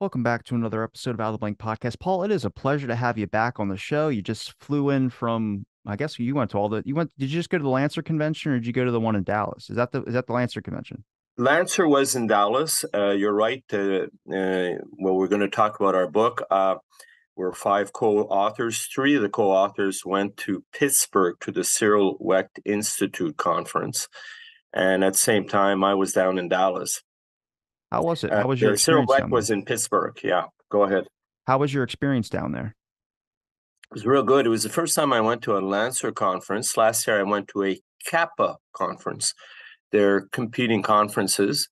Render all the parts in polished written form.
Welcome back to another episode of Out of the Blank Podcast. Paul, it is a pleasure to have you back on the show. You just flew in from, I guess you went to did you just go to the Lancer convention or did you go to the one in Dallas? Is that the Lancer convention? Lancer was in Dallas. You're right. Well, we're going to talk about our book. We're five co-authors. Three of the co-authors went to Pittsburgh to the Cyril Wecht Institute conference. And at the same time, I was down in Dallas. How was it? How was your The Cyril experience Wecht down there? was in Pittsburgh. Yeah, go ahead. How was your experience down there? It was real good. It was the first time I went to a Lancer conference. Last year, I went to a Kappa conference. They're competing conferences.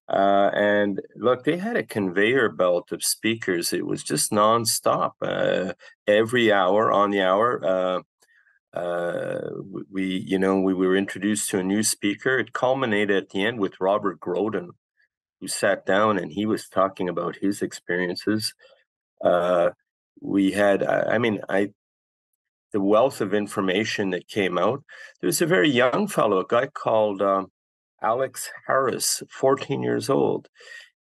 And look, they had a conveyor belt of speakers. It was just nonstop. Every hour on the hour, we were introduced to a new speaker. It culminated at the end with Robert Groden, who sat down and he was talking about his experiences. We had, the wealth of information that came out. There was a very young fellow, a guy called Alex Harris, 14 years old,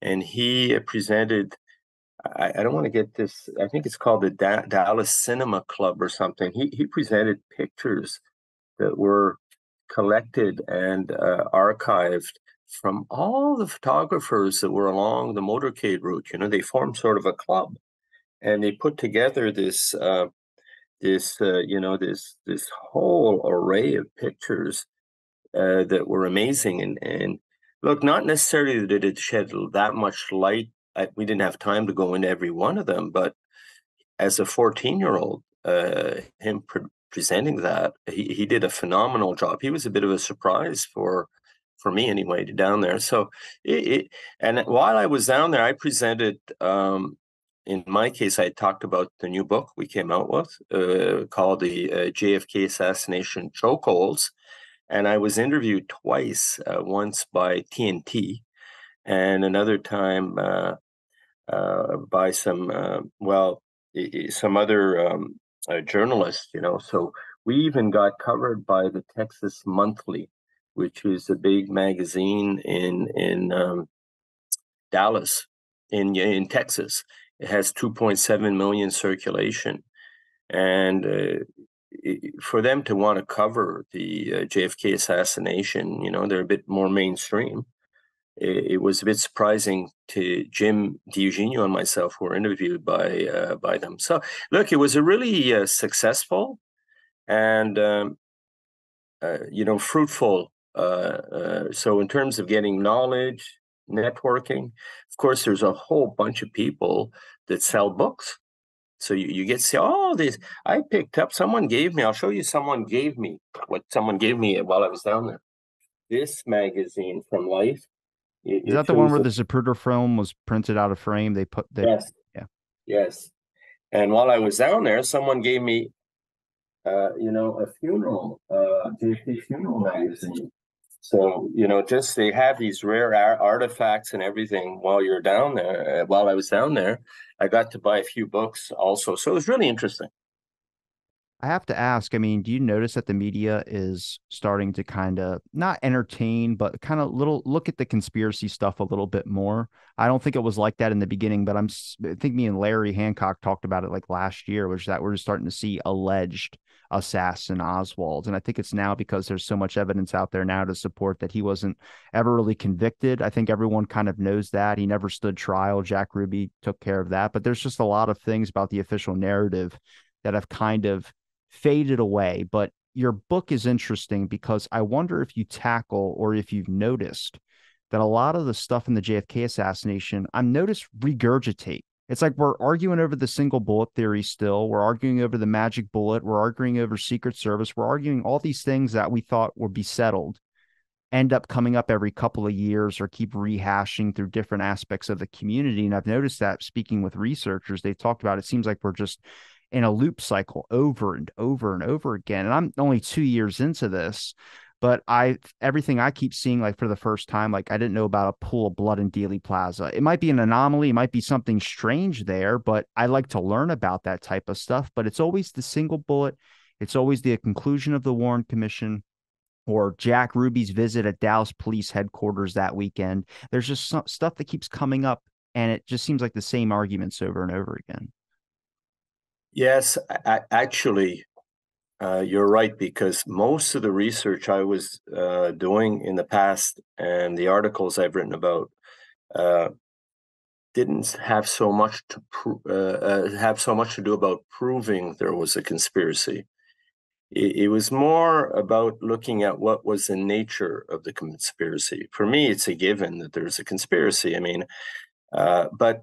and he presented. I don't want to get this. I think it's called the Dallas Cinema Club or something. He presented pictures that were collected and archived from all the photographers that were along the motorcade route. You know, they formed sort of a club, and they put together this whole array of pictures that were amazing. And look, not necessarily did it shed that much light. We didn't have time to go into every one of them, but as a 14-year-old, him presenting that, he did a phenomenal job. He was a bit of a surprise for me anyway, down there. So and while I was down there, I presented. In my case, I talked about the new book we came out with called the JFK Assassination Chokeholds. And I was interviewed twice, once by TNT and another time by some other journalists, you know. So we even got covered by the Texas Monthly, which is a big magazine in Dallas, in Texas. It has 2.7 million circulation. And for them to want to cover the JFK assassination, you know, they're a bit more mainstream. It was a bit surprising to Jim DiEugenio and myself who were interviewed by them. So, look, it was a really successful and fruitful. So, in terms of getting knowledge, networking, of course, there's a whole bunch of people that sell books. So you get to see all these. I picked up, someone gave me, I'll show you, someone gave me what someone gave me while I was down there. This magazine from Life. Is that It the one shows where the Zapruder film was printed out of frame? yes, Yeah. yes. And while I was down there, someone gave me, a funeral, JFK funeral magazine. So, just they have these rare artifacts and everything while you're down there. While I was down there, I got to buy a few books also. So it was really interesting. I have to ask, I mean, do you notice that the media is starting to kind of not entertain, but kind of little look at the conspiracy stuff a little bit more? I don't think it was like that in the beginning, but I think me and Larry Hancock talked about it like last year, which is that we're just starting to see alleged assassin Oswald. And I think it's now because there's so much evidence out there now to support that he wasn't ever really convicted. I think everyone kind of knows that. He never stood trial. Jack Ruby took care of that. But there's just a lot of things about the official narrative that have kind of faded away. But your book is interesting because I wonder if you tackle or if you've noticed that a lot of the stuff in the JFK assassination, I'm noticed regurgitate. It's like we're arguing over the single bullet theory still. We're arguing over the magic bullet. We're arguing over Secret Service. We're arguing all these things that we thought would be settled end up coming up every couple of years or keep rehashing through different aspects of the community. And I've noticed that speaking with researchers, they've talked about it seems like we're just in a loop cycle over and over and over again. And I'm only 2 years into this, but everything I keep seeing, like for the first time, like I didn't know about a pool of blood in Dealey Plaza. It might be an anomaly, it might be something strange there, but I like to learn about that type of stuff. But it's always the single bullet, it's always the conclusion of the Warren Commission or Jack Ruby's visit at Dallas Police Headquarters that weekend. There's just some stuff that keeps coming up and it just seems like the same arguments over and over again. Yes, actually, you're right, because most of the research I was doing in the past and the articles I've written about uh, didn't have so much to have so much to do about proving there was a conspiracy. It was more about looking at what was the nature of the conspiracy. For me, it's a given that there's a conspiracy. I mean, but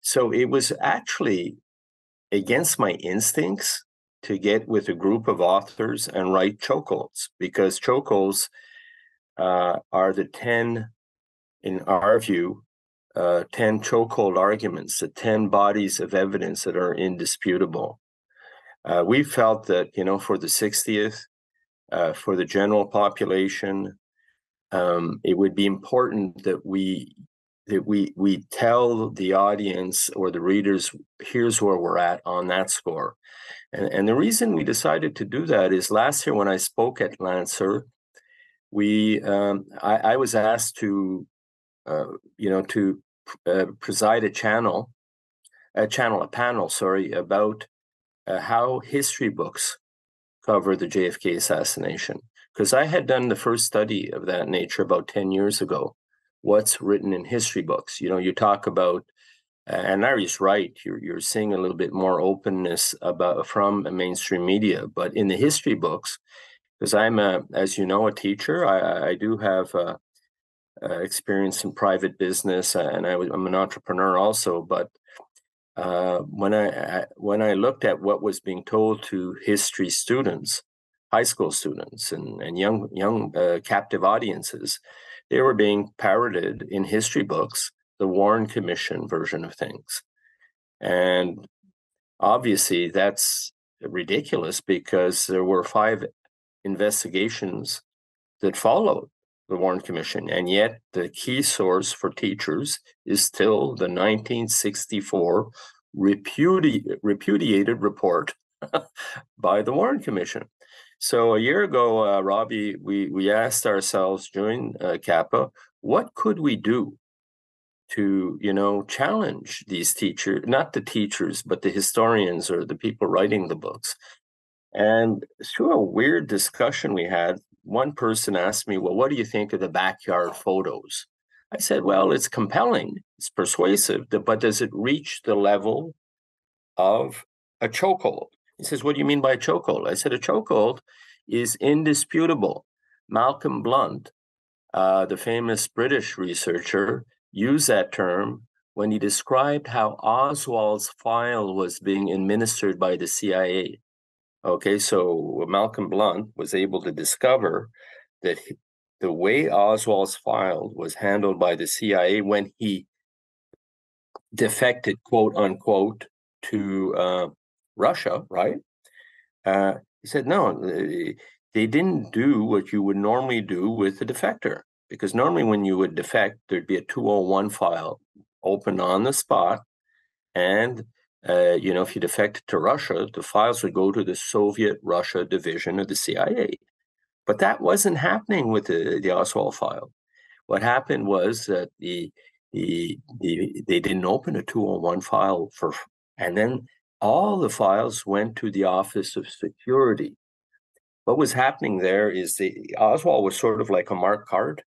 so it was actually against my instincts to get with a group of authors and write chokeholds, because chokeholds are the 10, in our view, 10 chokehold arguments, the 10 bodies of evidence that are indisputable. We felt that, for the 60th, for the general population, it would be important that we tell the audience or the readers, here's where we're at on that score. And the reason we decided to do that is last year when I spoke at Lancer, I was asked to preside a panel, about how history books cover the JFK assassination. Because I had done the first study of that nature about 10 years ago. What's written in history books? You talk about, and Larry's right, you're seeing a little bit more openness from mainstream media, but in the history books, because I'm, as you know, a teacher, I do have experience in private business, and I'm an entrepreneur also. But when I looked at what was being told to history students, high school students, and young captive audiences, they were being parroted in history books, the Warren Commission version of things, and obviously that's ridiculous because there were 5 investigations that followed the Warren Commission, and yet the key source for teachers is still the 1964 repudiated report by the Warren Commission. So a year ago, Robbie, we asked ourselves during CAPA, what could we do to, challenge these teachers, not the teachers, but the historians or the people writing the books. And through a weird discussion we had, one person asked me, well, what do you think of the backyard photos? I said, well, it's compelling, it's persuasive, but does it reach the level of a chokehold? He says, what do you mean by a chokehold? I said, a chokehold is indisputable. Malcolm Blunt, the famous British researcher, used that term when he described how Oswald's file was being administered by the CIA. Okay, so Malcolm Blunt was able to discover that the way Oswald's file was handled by the CIA when he defected, quote unquote, to Russia, right? He said, no, they didn't do what you would normally do with a defector, because normally when you would defect, there'd be a 201 file open on the spot. And, if you defected to Russia, the files would go to the Soviet Russia division of the CIA. But that wasn't happening with the Oswald file. What happened was that they didn't open a 201 file and then all the files went to the Office of Security. What was happening there is the Oswald was sort of like a marked card.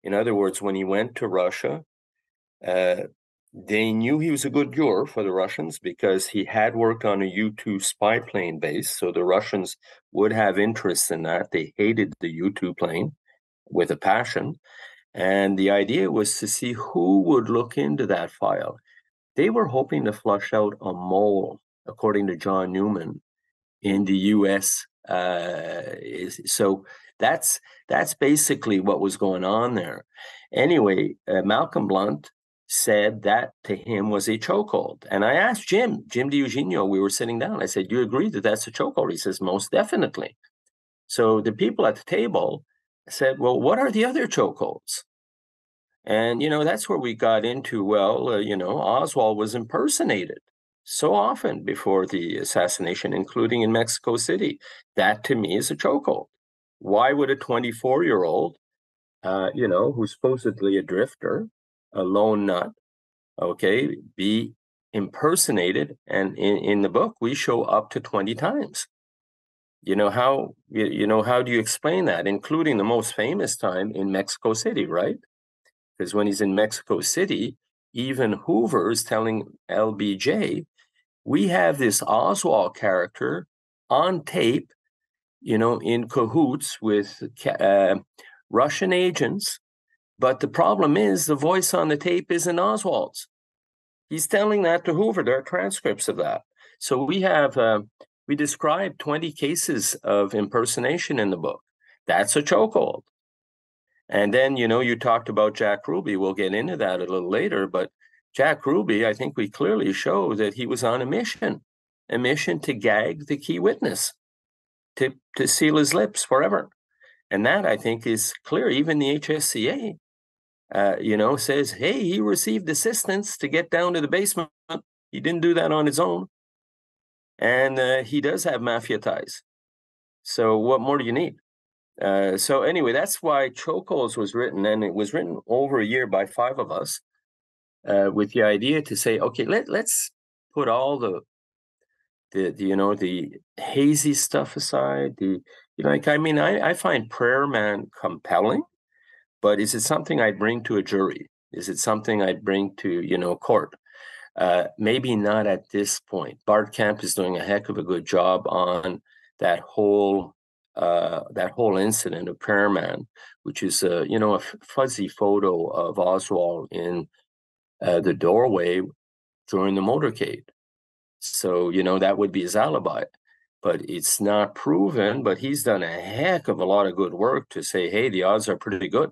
In other words, when he went to Russia, they knew he was a good juror for the Russians because he had worked on a U-2 spy plane base. So the Russians would have interest in that. They hated the U-2 plane with a passion. And the idea was to see who would look into that file. They were hoping to flush out a mole, according to John Newman, in the U.S. So that's basically what was going on there. Anyway, Malcolm Blunt said that to him was a chokehold. And I asked Jim DiEugenio, we were sitting down, I said, you agree that that's a chokehold? He says, most definitely. So the people at the table said, well, what are the other chokeholds? And, that's where we got into, well, Oswald was impersonated so often before the assassination, including in Mexico City. That to me is a chokehold. Why would a 24-year-old, who's supposedly a drifter, a lone nut, okay, be impersonated. And in the book, we show up to 20 times. How do you explain that, including the most famous time in Mexico City, right? Because when he's in Mexico City, even Hoover is telling LBJ, we have this Oswald character on tape, in cahoots with Russian agents. But the problem is the voice on the tape isn't Oswald's. He's telling that to Hoover. There are transcripts of that. So we describe 20 cases of impersonation in the book. That's a chokehold. And then, you talked about Jack Ruby. We'll get into that a little later, but Jack Ruby, I think we clearly show that he was on a mission to gag the key witness, to seal his lips forever. And that, I think, is clear. Even the HSCA, says, hey, he received assistance to get down to the basement. He didn't do that on his own. And he does have mafia ties. So what more do you need? So anyway, that's why Chokeholds was written, and it was written over a year by 5 of us, with the idea to say, okay, let's put all the hazy stuff aside. I find Prayer Man compelling, but is it something I'd bring to a jury? Is it something I'd bring to court? Maybe not at this point. Bart Kemp is doing a heck of a good job on that whole incident of Prayer Man, which is a fuzzy photo of Oswald in the doorway during the motorcade. So that would be his alibi, but it's not proven. But he's done a heck of a lot of good work to say, hey, the odds are pretty good.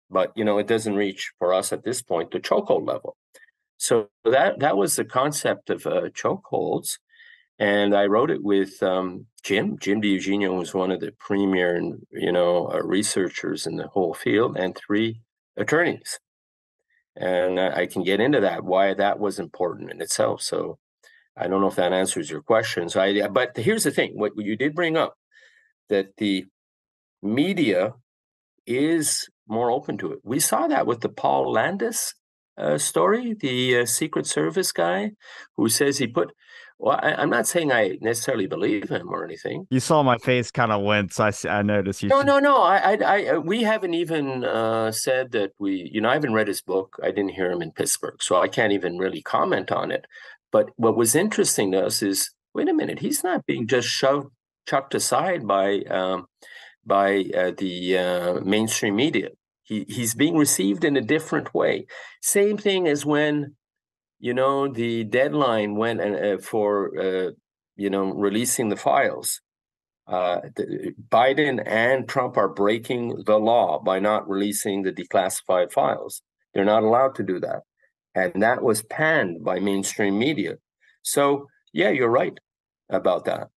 But it doesn't reach for us at this point the chokehold level. So that was the concept of chokeholds, and I wrote it with Jim. Jim DiEugenio was one of the premier, researchers in the whole field, and 3 attorneys. And I can get into that, why that was important in itself. So I don't know if that answers your question. But here's the thing: what you did bring up, that the media is more open to it. We saw that with the Paul Landis story, the Secret Service guy who says he put. Well, I'm not saying I necessarily believe him or anything. You saw my face kind of wince. I noticed you No, should. no, no. We haven't even said that we. I haven't read his book. I didn't hear him in Pittsburgh, so I can't even really comment on it. But what was interesting to us is, wait a minute, he's not being just chucked aside by the mainstream media. He's being received in a different way. Same thing as when the deadline went for releasing the files. Biden and Trump are breaking the law by not releasing the declassified files. They're not allowed to do that, and that was panned by mainstream media. So yeah, you're right about that.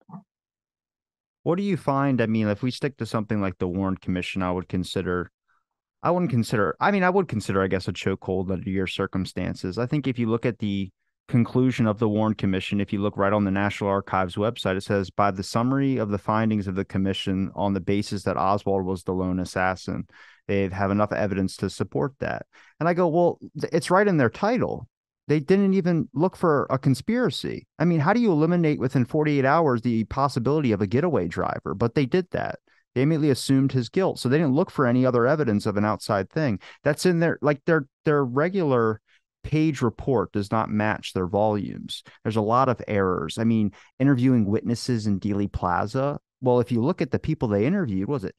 What do you find? I mean, if we stick to something like the Warren Commission, I wouldn't consider, I mean, I would consider, I guess, a chokehold under your circumstances. I think if you look at the conclusion of the Warren Commission, if you look right on the National Archives website, it says, by the summary of the findings of the commission on the basis that Oswald was the lone assassin, they have enough evidence to support that. And I go, well, it's right in their title. They didn't even look for a conspiracy. I mean, how do you eliminate within 48 hours the possibility of a getaway driver? But they did that. They immediately assumed his guilt. So they didn't look for any other evidence of an outside thing. That's in there. Like their regular page report does not match their volumes. There's a lot of errors. I mean, interviewing witnesses in Dealey Plaza. Well, if you look at the people they interviewed, was it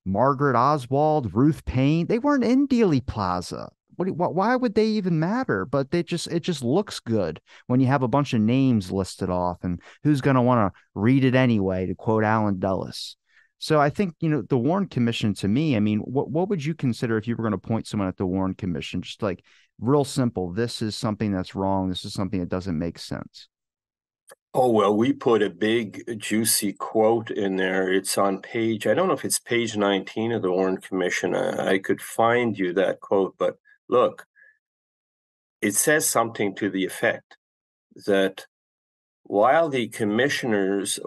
Margaret Oswald, Ruth Payne? They weren't in Dealey Plaza. Why would they even matter? But it just looks good when you have a bunch of names listed off, and who's going to want to read it anyway, to quote Alan Dulles. So I think, the Warren Commission, to me, I mean, what would you consider if you were going to point someone at the Warren Commission? Just like real simple, this is something that's wrong. This is something that doesn't make sense. Oh, well, we put a big, juicy quote in there. It's on page, I don't know if it's page 19 of the Warren Commission. I could find you that quote, but look, it says something to the effect that while the commissioners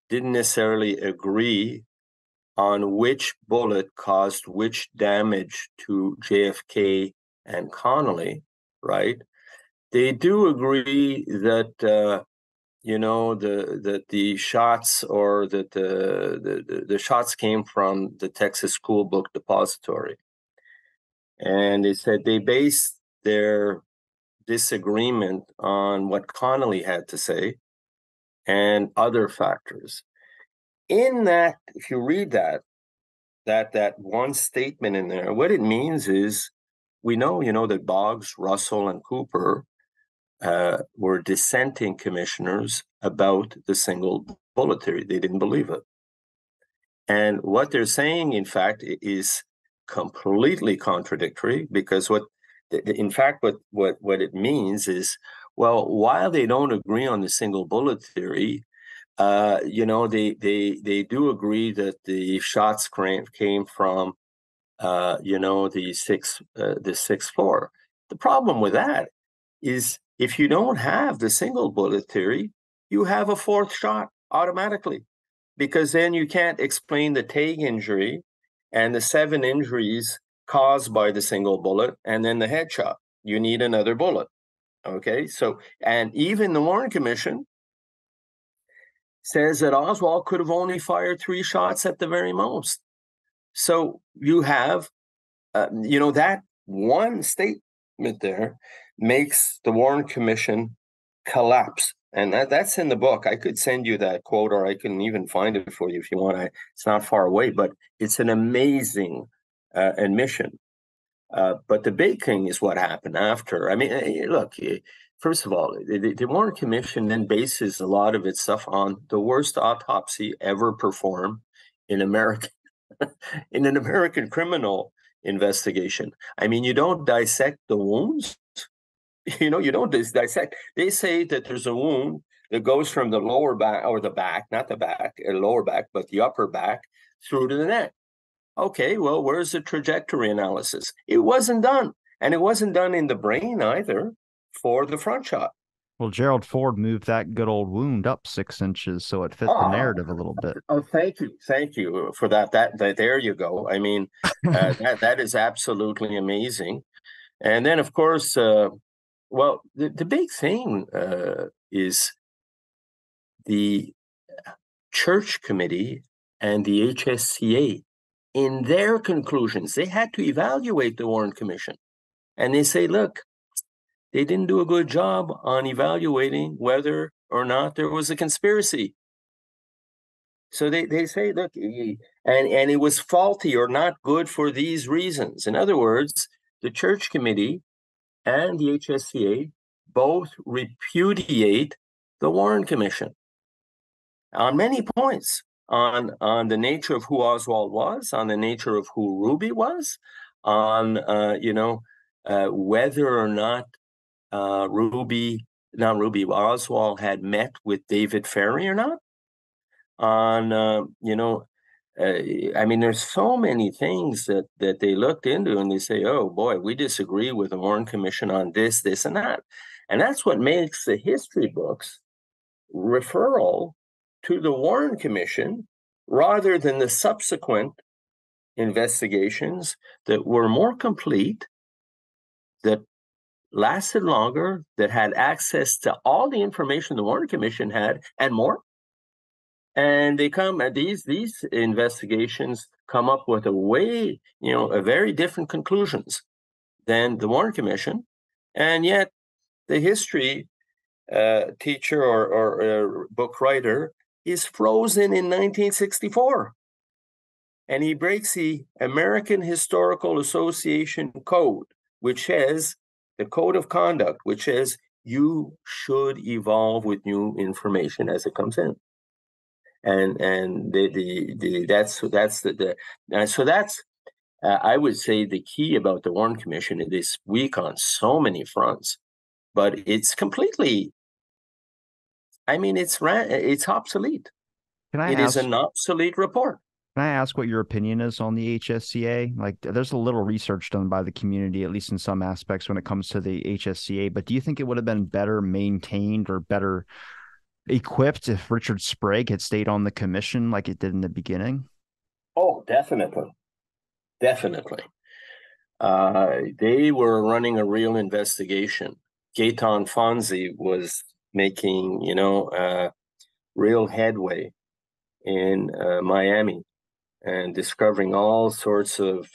didn't necessarily agree on which bullet caused which damage to JFK and Connolly, right? They do agree that that the shots or that the shots came from the Texas School Book Depository, and they said they based their disagreement on what Connolly had to say and other factors. In that, if you read that one statement in there, what it means is we know, that Boggs, Russell, and Cooper were dissenting commissioners about the single bullet theory. They didn't believe it. And what they're saying, in fact, is completely contradictory because what it means is, well, while they don't agree on the single bullet theory, they do agree that the shots came from, the sixth floor. The problem with that is if you don't have the single bullet theory, you have a fourth shot automatically, because then you can't explain the Tague injury and the 7 injuries caused by the single bullet and then the headshot. You need another bullet. Okay, so, and even the Warren Commission says that Oswald could have only fired 3 shots at the very most. So you have, that one statement there makes the Warren Commission collapse. And that's in the book. I could send you that quote, or I can even find it for you if you want. It's not far away, but it's an amazing admission. But the big thing is what happened after. I mean, look, first of all, the Warren Commission then bases a lot of its stuff on the worst autopsy ever performed in America, in an American criminal investigation. I mean, you don't dissect the wounds. You don't dissect. They say that there's a wound that goes from the lower back, or the back, not the back, lower back, but the upper back through to the neck. Okay, well, where's the trajectory analysis? It wasn't done. And it wasn't done in the brain either for the front shot. Well, Gerald Ford moved that good old wound up 6 inches so it fit the Oh, narrative a little bit. oh, thank you for that. That there you go. I mean, that is absolutely amazing. And then, of course, well, the big thing is the church committee and the HSCA. In their conclusions, they had to evaluate the Warren Commission. And they say, look, they didn't do a good job on evaluating whether or not there was a conspiracy. So they say, look, and it was faulty or not good for these reasons. In other words, the church committee and the HSCA both repudiate the Warren Commission on many points, on the nature of who Oswald was, on the nature of who Ruby was, on whether or not Oswald had met with David Ferry or not. On I mean, there's so many things that they looked into, and they say, oh boy, we disagree with the Warren Commission on this, this, and that. And that's what makes the history books referral to the Warren Commission rather than the subsequent investigations that were more complete, that lasted longer, that had access to all the information the Warren Commission had and more. And they come at these investigations come up with a very different conclusions than the Warren Commission, and yet the history teacher or book writer is frozen in 1964, and he breaks the American Historical Association code, which says the code of conduct, which says you should evolve with new information as it comes in. And that's I would say the key about the Warren Commission this week on so many fronts, but it's completely, I mean, it's obsolete. Can I It is ask an obsolete report. Can I ask what your opinion is on the HSCA? Like, there's a little research done by the community, at least in some aspects, when it comes to the HSCA. But do you think it would have been better maintained or better equipped if Richard Sprague had stayed on the commission like it did in the beginning? Oh, definitely. Definitely. They were running a real investigation. Gaetan Fonzi was making, real headway in Miami and discovering all sorts of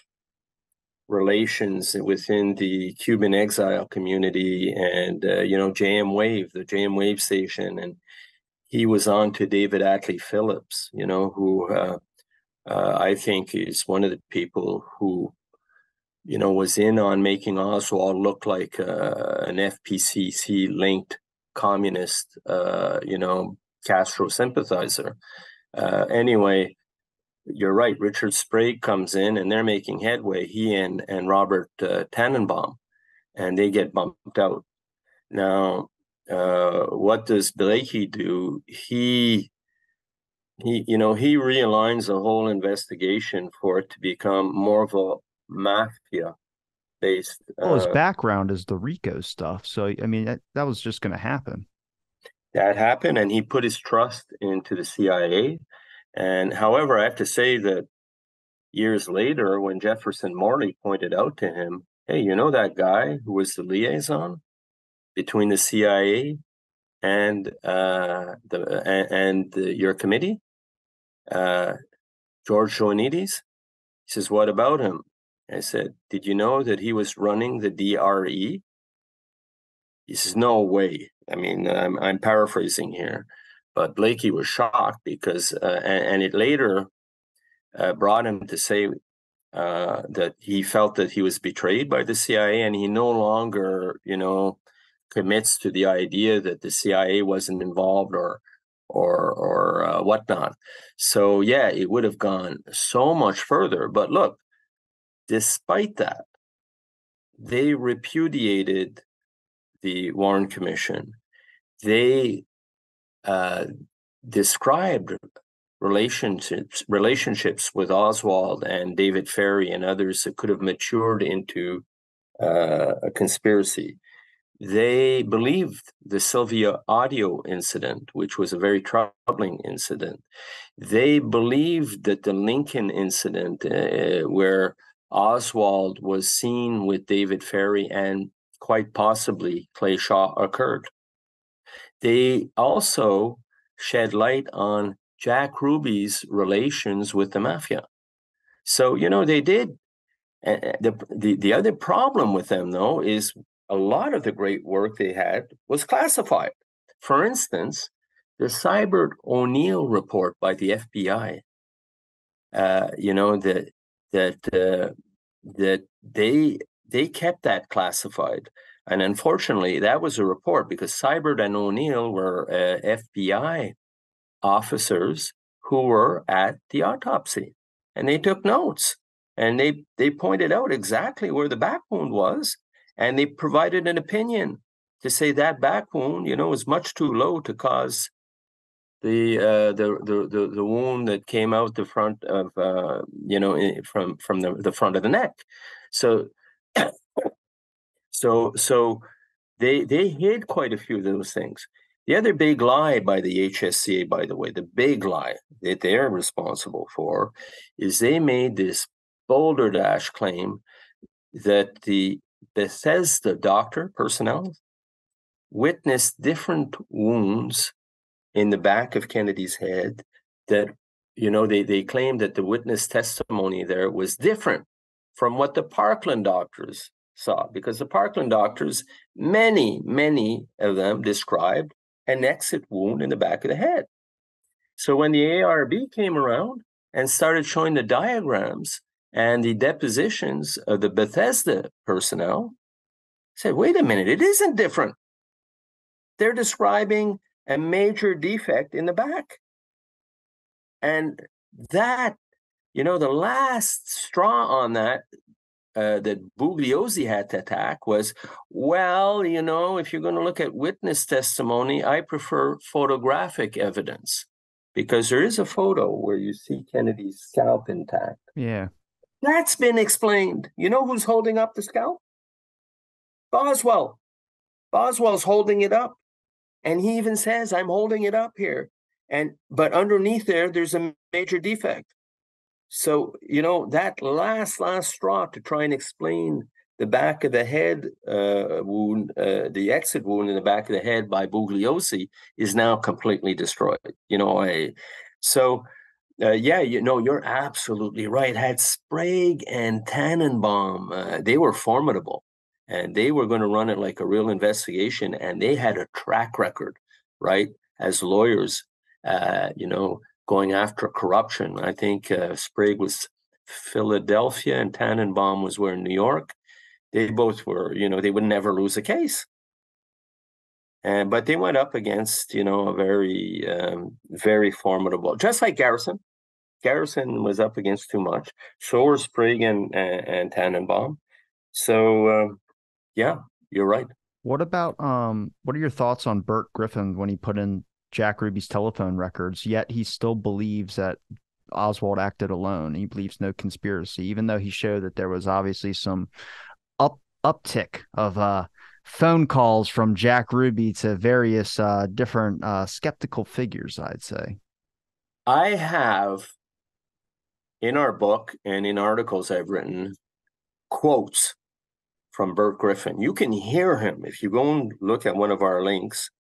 relations within the Cuban exile community and, JM Wave, the JM Wave station. And he was on to David Atlee Phillips, who I think is one of the people who, was in on making Oswald look like an FPCC linked communist, Castro sympathizer. Anyway, you're right. Richard Sprague comes in and they're making headway, he and Robert Tannenbaum, and they get bumped out. Now, what does Blakey do? He realigns the whole investigation for it to become more of a mafia based. Well, his background is the RICO stuff. So, I mean, that was just going to happen. That happened, and he put his trust into the CIA. And however, I have to say that years later, when Jefferson Morley pointed out to him, hey, you know that guy who was the liaison between the CIA and your committee, George Joanides? He says, what about him? I said, did you know that he was running the DRE? He says, no way. I mean, I'm paraphrasing here, but Blakey was shocked because, and it later brought him to say that he felt that he was betrayed by the CIA, and he no longer, commits to the idea that the CIA wasn't involved or whatnot. So yeah, it would have gone so much further. But look, despite that, they repudiated the Warren Commission. They described relationships with Oswald and David Ferry and others that could have matured into a conspiracy. They believed the Sylvia audio incident, which was a very troubling incident. They believed that the Lincoln incident, where Oswald was seen with David Ferry and quite possibly Clay Shaw, occurred. They also shed light on Jack Ruby's relations with the mafia. So, they did. The other problem with them, though, is a lot of the great work they had was classified. For instance, the Cybert O'Neill report by the FBI, that they kept that classified. And unfortunately, that was a report because Cybert and O'Neill were FBI officers who were at the autopsy, and they took notes, and they pointed out exactly where the back wound was, and they provided an opinion to say that back wound, was much too low to cause the wound that came out the front of from the front of the neck. So they hid quite a few of those things. The other big lie by the HSCA, by the way, the big lie that they're responsible for, is they made this boulder dash claim that the Bethesda doctor personnel witnessed different wounds in the back of Kennedy's head, that, they claimed that the witness testimony there was different from what the Parkland doctors saw, because the Parkland doctors, many of them described an exit wound in the back of the head. So when the ARB came around and started showing the diagrams and the depositions of the Bethesda personnel, said, wait a minute, it isn't different. They're describing a major defect in the back. And that, the last straw on that Bugliosi had to attack was, well, if you're going to look at witness testimony, I prefer photographic evidence, because there is a photo where you see Kennedy's scalp intact. Yeah. That's been explained. You know who's holding up the scalp? Boswell. Boswell's holding it up. And he even says, I'm holding it up here. But underneath there's a major defect. So, that last straw to try and explain the back of the head wound, the exit wound in the back of the head by Bugliosi is now completely destroyed. So yeah, you're absolutely right. Had Sprague and Tannenbaum, they were formidable, and they were going to run it like a real investigation, and they had a track record, right, as lawyers, going after corruption. I think Sprague was Philadelphia, and Tannenbaum was where, New York. They both were, they would never lose a case. But they went up against, a very, very formidable, just like Garrison. Garrison was up against too much. So were Sprague and Tannenbaum. So yeah, you're right. What are your thoughts on Burt Griffin when he put in Jack Ruby's telephone records, yet he still believes that Oswald acted alone. He believes no conspiracy, even though he showed that there was obviously some uptick of phone calls from Jack Ruby to various different skeptical figures, I'd say. I have, in our book and in articles I've written, quotes from Burt Griffin. You can hear him if you go and look at one of our links.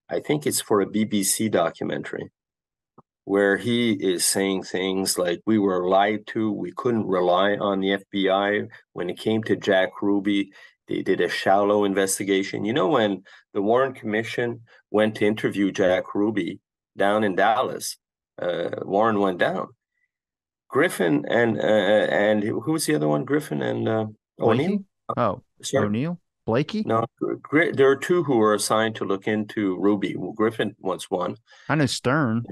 I think it's for a BBC documentary where he is saying things like, we were lied to, we couldn't rely on the FBI. When it came to Jack Ruby, they did a shallow investigation. When the Warren Commission went to interview Jack Ruby down in Dallas, Warren went down. Griffin and who was the other one? Griffin and O'Neill? Blakey? Oh, Sorry? O'Neill? Blakey? No, there are two who were assigned to look into Ruby. Griffin was one. I know Stern.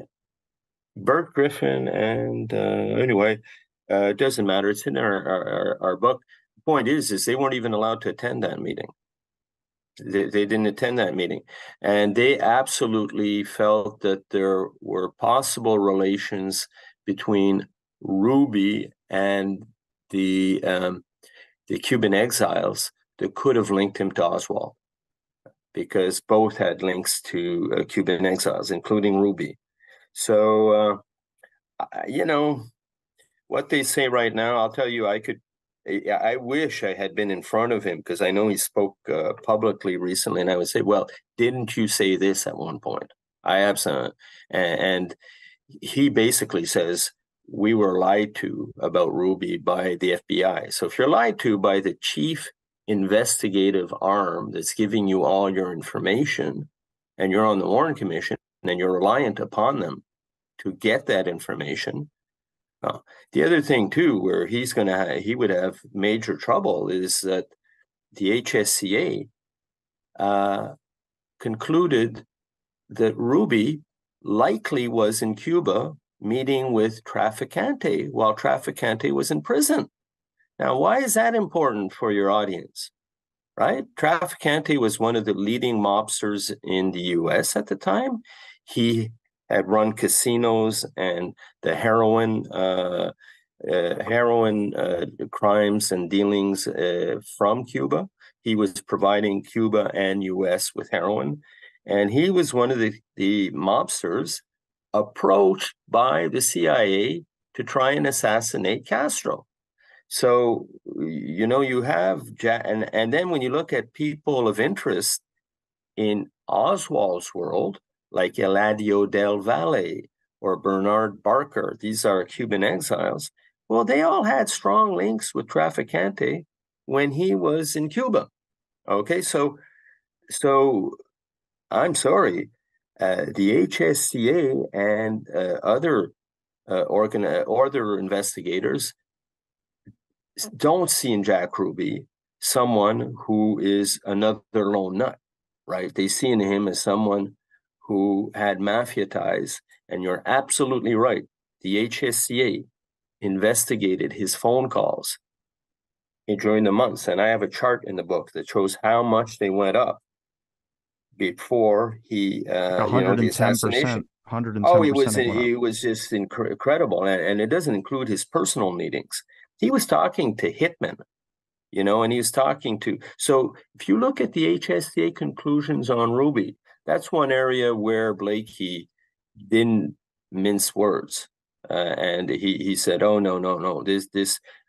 Burt Griffin, and anyway, it doesn't matter. It's in our book. The point is they weren't even allowed to attend that meeting. They didn't attend that meeting, and they absolutely felt that there were possible relations between Ruby and the Cuban exiles that could have linked him to Oswald, because both had links to Cuban exiles, including Ruby. So, what they say right now, I'll tell you, I wish I had been in front of him, because I know he spoke publicly recently, and I would say, well, didn't you say this at one point? I have some, and he basically says, we were lied to about Ruby by the FBI. So if you're lied to by the chief investigative arm that's giving you all your information, and you're on the Warren Commission, and you're reliant upon them to get that information. The other thing too, where he would have major trouble, is that the HSCA concluded that Ruby likely was in Cuba meeting with Traficante while Traficante was in prison. Now, why is that important for your audience? Right? Traficante was one of the leading mobsters in the US at the time. He had run casinos and the heroin crimes and dealings from Cuba. He was providing Cuba and US with heroin. And he was one of the mobsters approached by the CIA to try and assassinate Castro. So, you have and then when you look at people of interest in Oswald's world, like Eladio del Valle or Bernard Barker, these are Cuban exiles. Well, they all had strong links with Traficante when he was in Cuba. Okay, so I'm sorry, the HSCA and other other investigators don't see in Jack Ruby someone who is another lone nut, right? They see in him as someone who had mafia ties. And you're absolutely right. The HSCA investigated his phone calls during the months. And I have a chart in the book that shows how much they went up before he, Like the assassination. 110%, Oh, 110% it went up. it was just incredible. And it doesn't include his personal meetings. He was talking to hitmen, and he was talking to. So if you look at the HSCA conclusions on Ruby, that's one area where Blakey didn't mince words. And he said, "Oh no, no, no!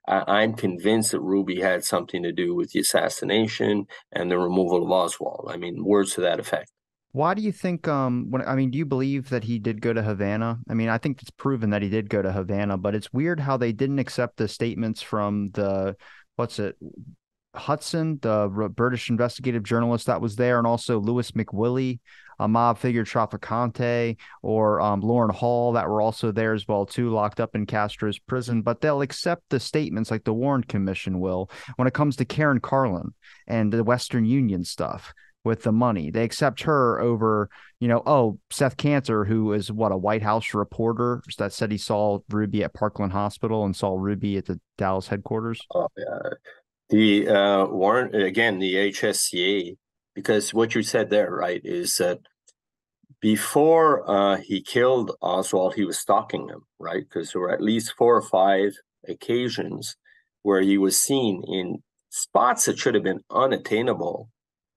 I'm convinced that Ruby had something to do with the assassination and the removal of Oswald." I mean, words to that effect. Why do you think do you believe that he did go to Havana? I mean, I think it's proven that he did go to Havana, but it's weird how they didn't accept the statements from the what's it Hudson, the British investigative journalist that was there, and also Louis McWillie, a mob figure Traficante, or Lauren Hall that were also there as well too, locked up in Castro's prison. But they'll accept the statements like the Warren Commission will when it comes to Karen Carlin and the Western Union stuff with the money. They accept her over, Seth Cantor, who is what, a White House reporter that said he saw Ruby at Parkland Hospital and saw Ruby at the Dallas headquarters. Oh, yeah. The Warren again, the HSCA, because what you said there, right, is that before he killed Oswald, he was stalking him, right? Because there were at least 4 or 5 occasions where he was seen in spots that should have been unattainable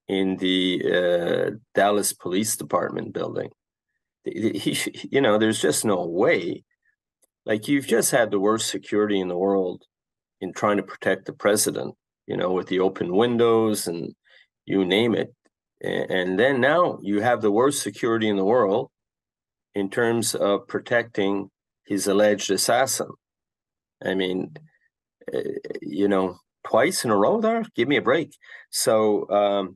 in the Dallas Police Department building. There's just no way. Like, you've just had the worst security in the world in trying to protect the president, with the open windows and you name it. And then now you have the worst security in the world in terms of protecting his alleged assassin. I mean, twice in a row there. Give me a break. So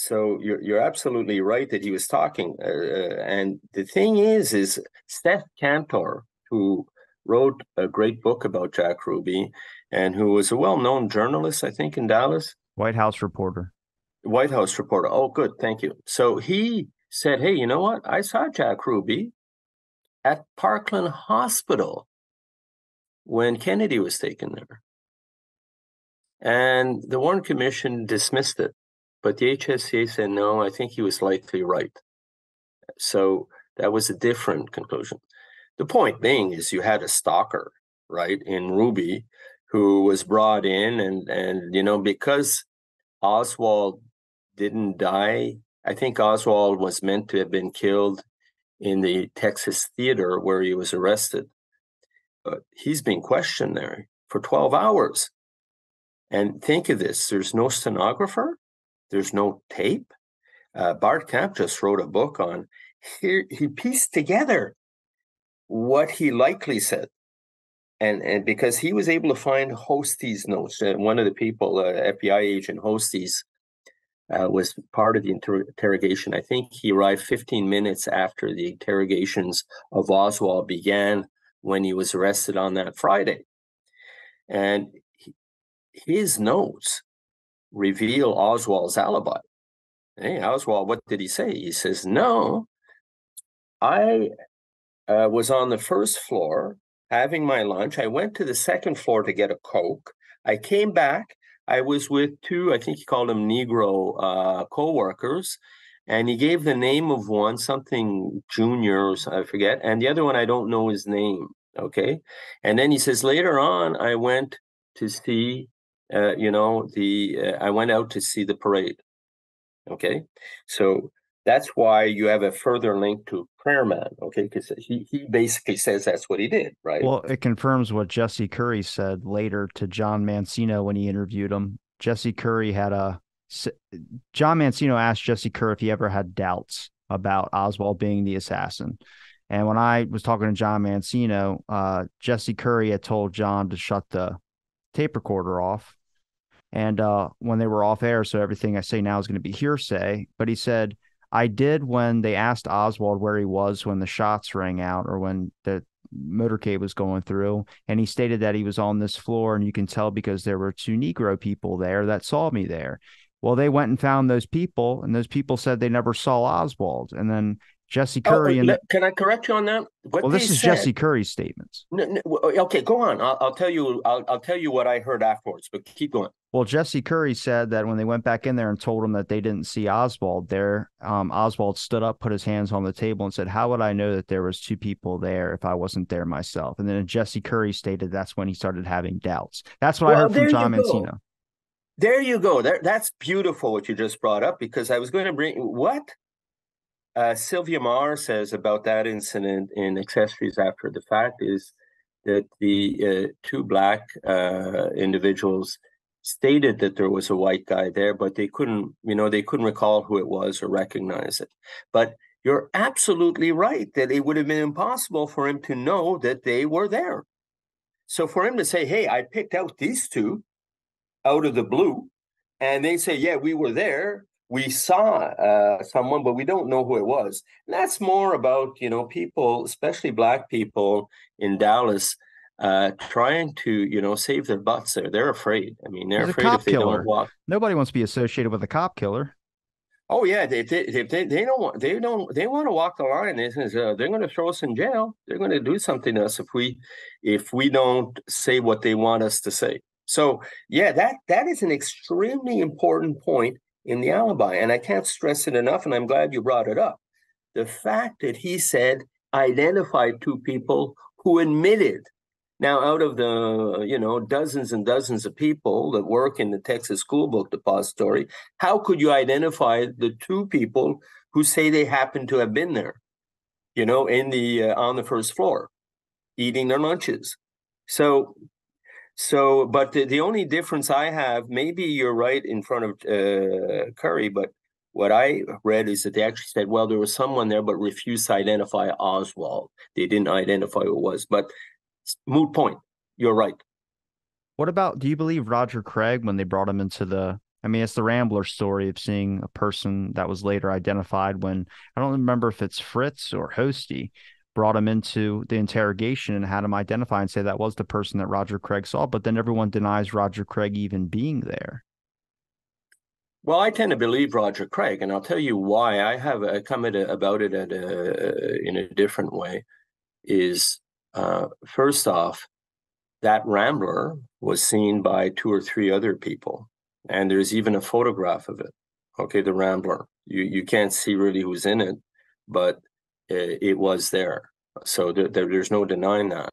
you're absolutely right that he was talking. And the thing is Seth Cantor, who wrote a great book about Jack Ruby and who was a well-known journalist, I think, in Dallas. White House reporter. White House reporter. Oh, good. Thank you. So he said, hey, you know what? I saw Jack Ruby at Parkland Hospital when Kennedy was taken there. And the Warren Commission dismissed it. But the HSCA said, no, I think he was likely right. So that was a different conclusion. The point being is you had a stalker, right, in Ruby, who was brought in and because Oswald didn't die, I think Oswald was meant to have been killed in the Texas theater where he was arrested. But he's being questioned there for 12 hours. And think of this, there's no stenographer. There's no tape. Bart Camp just wrote a book on here. He pieced together what he likely said. And because he was able to find Hostie's notes, one of the people, FBI agent Hostie's, was part of the interrogation. I think he arrived 15 minutes after the interrogations of Oswald began when he was arrested on that Friday. And his notes reveal Oswald's alibi. Hey, Oswald, what did he say? He says, no, I was on the first floor having my lunch. I went to the second floor to get a Coke. I came back. I was with 2, I think he called them Negro co-workers, and he gave the name of one, something Juniors, I forget, and the other one, I don't know his name, okay? And then he says, later on, I went to see I went out to see the parade. Okay, so that's why you have a further link to Prayer Man. Okay, because he basically says that's what he did, right? Well, it confirms what Jesse Curry said later to John Mancino when he interviewed him. John Mancino asked Jesse Curry if he ever had doubts about Oswald being the assassin. And when I was talking to John Mancino, Jesse Curry had told John to shut the tape recorder off. And when they were off air, so everything I say now is going to be hearsay. But he said, I did when they asked Oswald where he was when the shots rang out or when the motorcade was going through. And he stated that he was on this floor. And you can tell because there were 2 Negro people there that saw me there. Well, they went and found those people, and those people said they never saw Oswald. And then Jesse Curry can I correct you on that? Well, this is Jesse Curry's statements. No, okay, go on. I'll tell you. I'll tell you what I heard afterwards. But keep going. Well, Jesse Curry said that when they went back in there and told him that they didn't see Oswald there, Oswald stood up, put his hands on the table, and said, "How would I know that there was 2 people there if I wasn't there myself?" And then Jesse Curry stated that's when he started having doubts. That's what I heard from John Mancino. There you go. That's beautiful what you just brought up, because I was going to bring what? Sylvia Maher says about that incident in Accessories After the Fact is that the two black individuals stated that there was a white guy there, but they couldn't recall who it was or recognize it. But you're absolutely right that it would have been impossible for him to know that they were there. So for him to say, "Hey, I picked out these two out of the blue," and they say, "Yeah, we were there. We saw someone, but we don't know who it was." And that's more about people, especially black people in Dallas, trying to save their butts. They're afraid. I mean, they're He's a afraid if cop they don't killer. walk. Nobody wants to be associated with a cop killer. Oh yeah, they don't want they want to walk the line. They're going to throw us in jail. They're going to do something to us if we don't say what they want us to say. So yeah, that is an extremely important point in the alibi, and I can't stress it enough. And I'm glad you brought it up. The fact that he said identified two people who admitted. Now, out of the dozens and dozens of people that work in the Texas School Book Depository, how could you identify the two people who say they happen to have been there? In the on the first floor, eating their lunches. So but the only difference I have, maybe you're right in front of Curry, but what I read is that they actually said, well, there was someone there, but refused to identify Oswald. They didn't identify who it was, but moot point. You're right. What about, do you believe Roger Craig when they brought him into I mean, it's the Rambler story of seeing a person that was later identified when, I don't remember if it's Fritz or Hosty, brought him into the interrogation and had him identify and say that was the person that Roger Craig saw, but then everyone denies Roger Craig even being there. Well, I tend to believe Roger Craig, and I'll tell you why. I have come about it in a different way. Is first off, that Rambler was seen by two or three other people, and there's even a photograph of it. Okay, the Rambler. You can't see really who's in it, but it was there. So there's no denying that.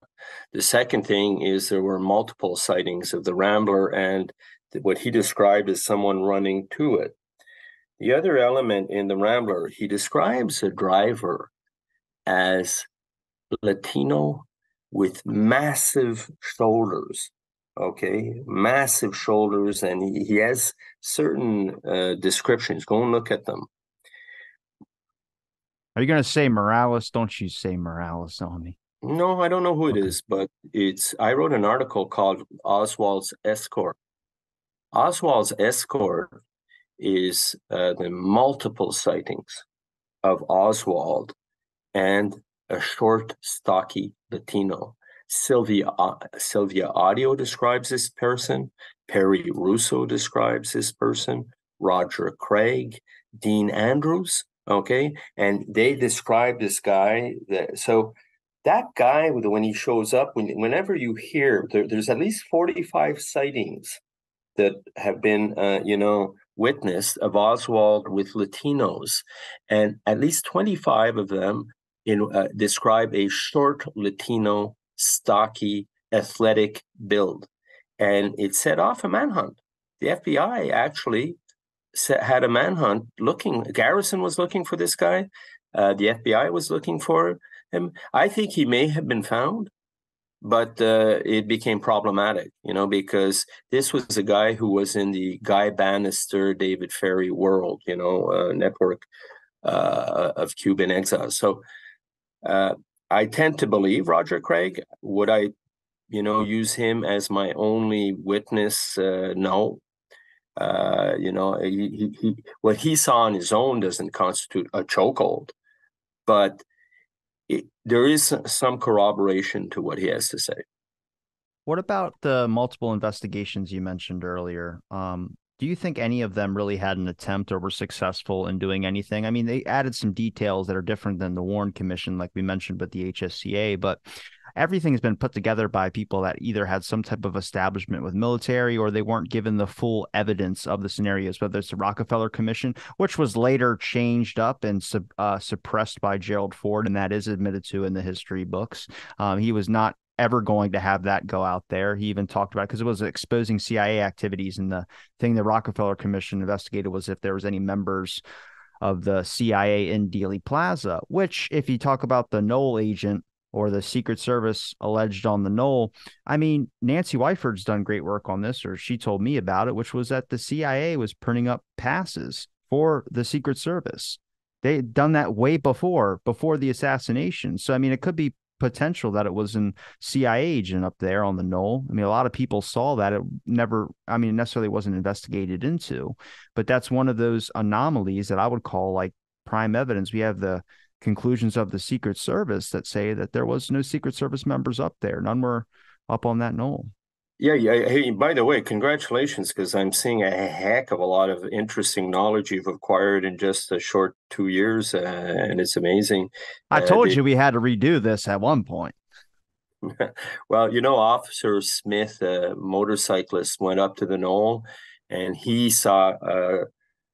The second thing is there were multiple sightings of the Rambler and what he described as someone running to it. The other element in the Rambler, he describes a driver as Latino with massive shoulders. Okay, massive shoulders, and he has certain descriptions. Go and look at them. Are you going to say Morales? Don't you say Morales on me. No, I don't know who it Okay. is, but I wrote an article called Oswald's Escort. Oswald's Escort is the multiple sightings of Oswald and a short, stocky Latino. Sylvia Audio describes this person. Perry Russo describes this person. Roger Craig, Dean Andrews. Okay, and they describe this guy. So that guy, when he shows up, whenever you hear there's at least 45 sightings that have been, witnessed of Oswald with Latinos, and at least 25 of them describe a short Latino, stocky, athletic build, and it set off a manhunt. The FBI actually had a manhunt looking. Garrison was looking for this guy. The FBI was looking for him. I think he may have been found, but it became problematic, because this was a guy who was in the Guy Bannister, David Ferry world, network of Cuban exiles. So I tend to believe Roger Craig. Would I, use him as my only witness? No. What he saw on his own doesn't constitute a chokehold, but there is some corroboration to what he has to say. What about the multiple investigations you mentioned earlier? Do you think any of them really had an attempt or were successful in doing anything? I mean, they added some details that are different than the Warren Commission, like we mentioned with the HSCA, but everything has been put together by people that either had some type of establishment with military or they weren't given the full evidence of the scenarios, whether it's the Rockefeller Commission, which was later changed up and suppressed by Gerald Ford, and that is admitted to in the history books. He was not ever going to have that go out there. He even talked about it because it was exposing CIA activities. And the thing the Rockefeller Commission investigated was if there was any members of the CIA in Dealey Plaza, which, if you talk about the Knoll agent or the Secret Service alleged on the Knoll, I mean, Nancy Whiteford's done great work on this, or she told me about it, which was that the CIA was printing up passes for the Secret Service. They'd done that way before the assassination. So, I mean, it could be potential that it was an CIA agent up there on the Knoll. I mean, a lot of people saw that. It never, I mean, necessarily wasn't investigated into, but that's one of those anomalies that I would call like prime evidence. We have the conclusions of the Secret Service that say that there was no Secret Service members up there. None were up on that Knoll. Yeah, yeah. Hey, by the way, congratulations, because I'm seeing a heck of a lot of interesting knowledge you've acquired in just a short 2 years, and it's amazing. I told The you we had to redo this at one point. Well, Officer Smith, a motorcyclist, went up to the knoll, and he saw a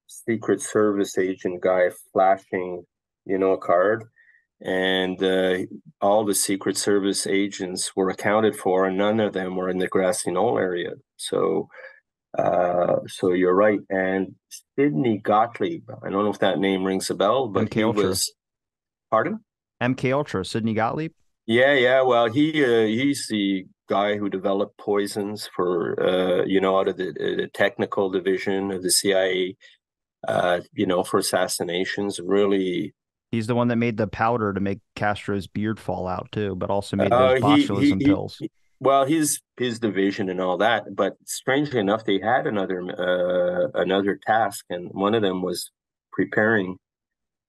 Secret Service agent guy flashing, a card, and all the Secret Service agents were accounted for, and none of them were in the Grassy Knoll area. So you're right. And Sidney Gottlieb, I don't know if that name rings a bell, but MK he Ultra. was, pardon? MK Ultra, Sidney Gottlieb. Yeah, yeah. Well, he's the guy who developed poisons for out of the technical division of the CIA, for assassinations. Really, He's the one that made the powder to make Castro's beard fall out too, but also made those uh, he he botulism he. pills. Well, his division and all that, but strangely enough, they had another task, and one of them was preparing,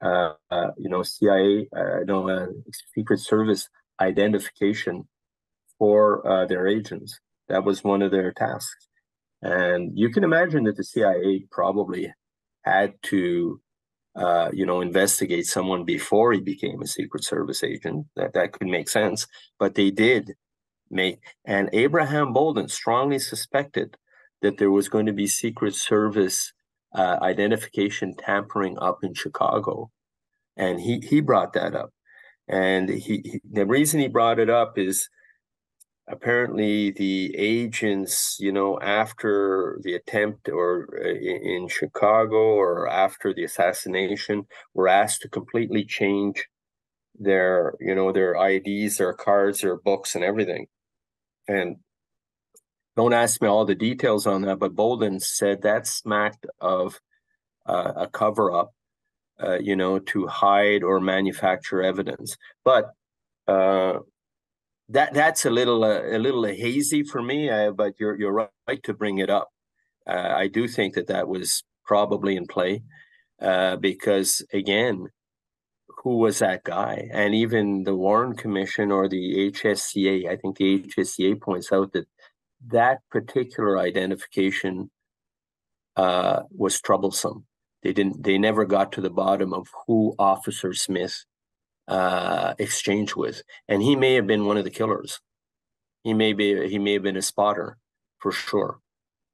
CIA, no, Secret Service identification for their agents. That was one of their tasks. And you can imagine that the CIA probably had to, investigate someone before he became a Secret Service agent. That could make sense. But they did make, and Abraham Bolden strongly suspected that there was going to be Secret Service identification tampering up in Chicago. And he brought that up. And the reason he brought it up is apparently the agents, after the attempt or in Chicago or after the assassination, were asked to completely change their IDs, their cards, their books, and everything. And don't ask me all the details on that, but Bolden said that smacked of a cover up, to hide or manufacture evidence. But that's a little hazy for me. But you're right to bring it up. I do think that was probably in play, because again, who was that guy? And even the Warren Commission or the HSCA, I think the HSCA points out that particular identification was troublesome. They never got to the bottom of who Officer Smith exchanged with, and he may have been one of the killers. He may have been a spotter for sure.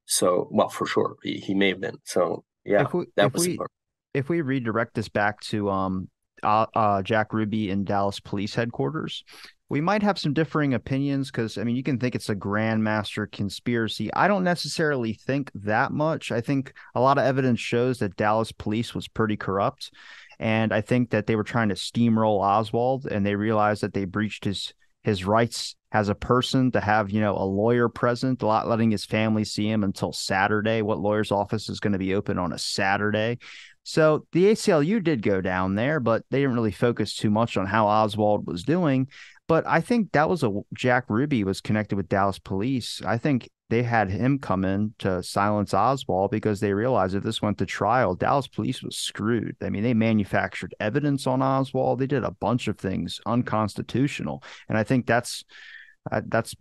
So, well, for sure, he may have been. So, yeah, If we that if was we important. if we redirect this back to Jack Ruby in Dallas Police Headquarters, we might have some differing opinions because I mean you can think it's a grandmaster conspiracy. I don't necessarily think that much. I think a lot of evidence shows that Dallas police was pretty corrupt, and I think that they were trying to steamroll Oswald, and they realized that they breached his rights as a person to have, a lawyer present, letting his family see him until Saturday. What lawyer's office is going to be open on a Saturday? So the ACLU did go down there, but they didn't really focus too much on how Oswald was doing. But I think that was Jack Ruby was connected with Dallas police. I think they had him come in to silence Oswald because they realized if this went to trial, Dallas police was screwed. I mean, they manufactured evidence on Oswald. They did a bunch of things unconstitutional. And I think that's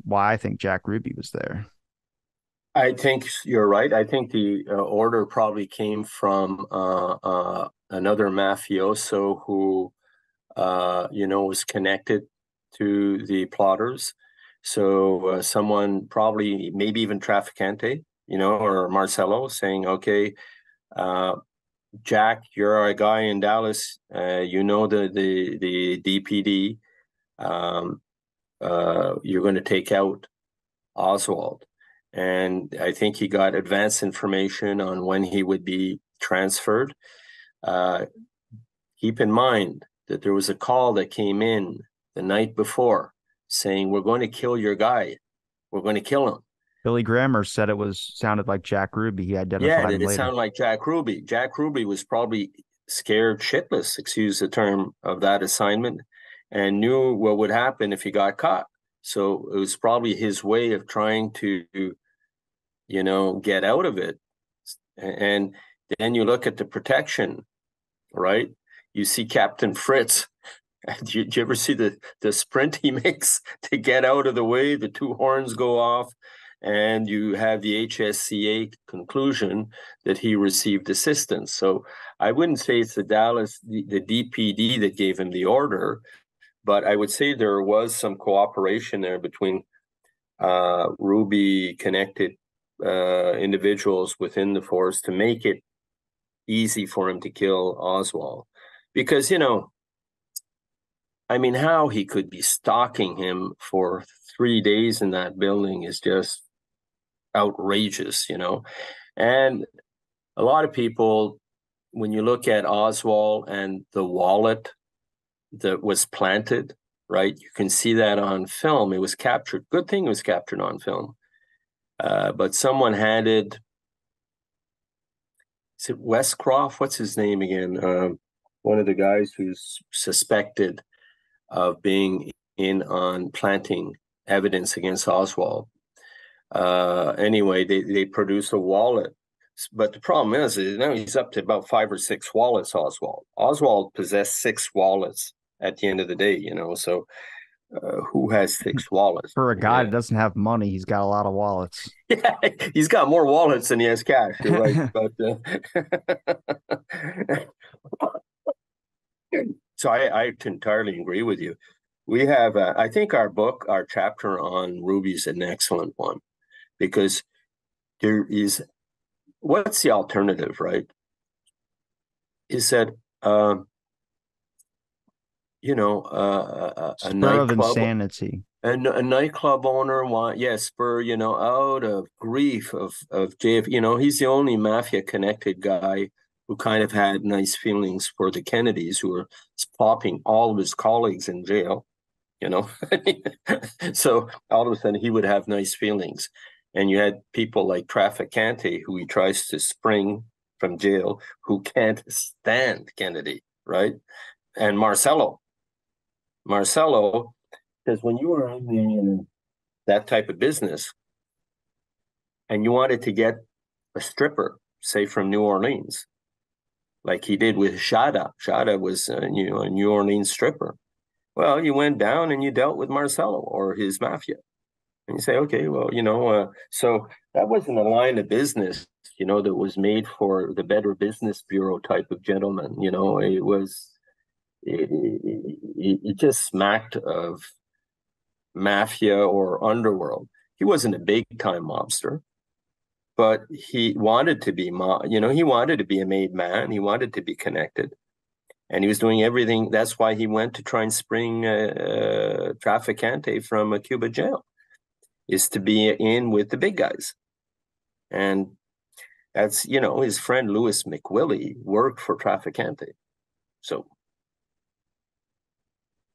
why I think Jack Ruby was there. I think you're right. I think the order probably came from another mafioso who, was connected to the plotters. So someone probably, maybe even Traficante, or Marcelo saying, okay, Jack, you're a guy in Dallas. The DPD. You're going to take out Oswald. And I think he got advance information on when he would be transferred. Uh, Keep in mind that there was a call that came in the night before saying, we're going to kill your guy. We're going to kill him. Billy Grammer said it was sounded like Jack Ruby. He Yeah, identified did him it later. sound like Jack Ruby? Jack Ruby was probably scared shitless, excuse the term, of that assignment and knew what would happen if he got caught. So it was probably his way of trying to, get out of it. And then you look at the protection, right? You see Captain Fritz. Did you ever see the sprint he makes to get out of the way? The two horns go off, and you have the HSCA conclusion that he received assistance. So I wouldn't say it's the DPD that gave him the order, but I would say there was some cooperation there between Ruby connected individuals within the force to make it easy for him to kill Oswald. Because, I mean, how he could be stalking him for 3 days in that building is just outrageous, And a lot of people, when you look at Oswald and the wallet that was planted, right, you can see that on film. It was captured. Good thing it was captured on film. But someone handed, is it Westcroft? What's his name again? One of the guys who's suspected of being in on planting evidence against Oswald. Anyway, they produce a wallet. But the problem is now he's up to about 5 or 6 wallets, Oswald. Oswald possessed 6 wallets at the end of the day, so who has 6 wallets? For a guy that doesn't have money, he's got a lot of wallets. Yeah, he's got more wallets than he has cash. You're right. But so I entirely agree with you. We have, I think our chapter on Ruby is an excellent one because there is, what's the alternative, right? Is that, a Spur of nightclub, insanity. a nightclub owner spur, out of grief of JF, he's the only mafia connected guy who kind of had nice feelings for the Kennedys, who were popping all of his colleagues in jail. So all of a sudden he would have nice feelings. And you had people like Trafficante, who he tries to spring from jail, who can't stand Kennedy, right? And Marcelo, because when you were in that type of business and you wanted to get a stripper, say from New Orleans, like he did with Shada was a New Orleans stripper. Well, you went down and you dealt with Marcelo or his mafia. And you say, okay, well, so that wasn't a line of business, that was made for the Better Business Bureau type of gentleman. It just smacked of mafia or underworld. He wasn't a big time mobster, but he wanted to be, he wanted to be a made man. He wanted to be connected. And he was doing everything. That's why he went to try and spring Trafficante from a Cuba jail, is to be in with the big guys. And that's, his friend Louis McWillie worked for Trafficante. So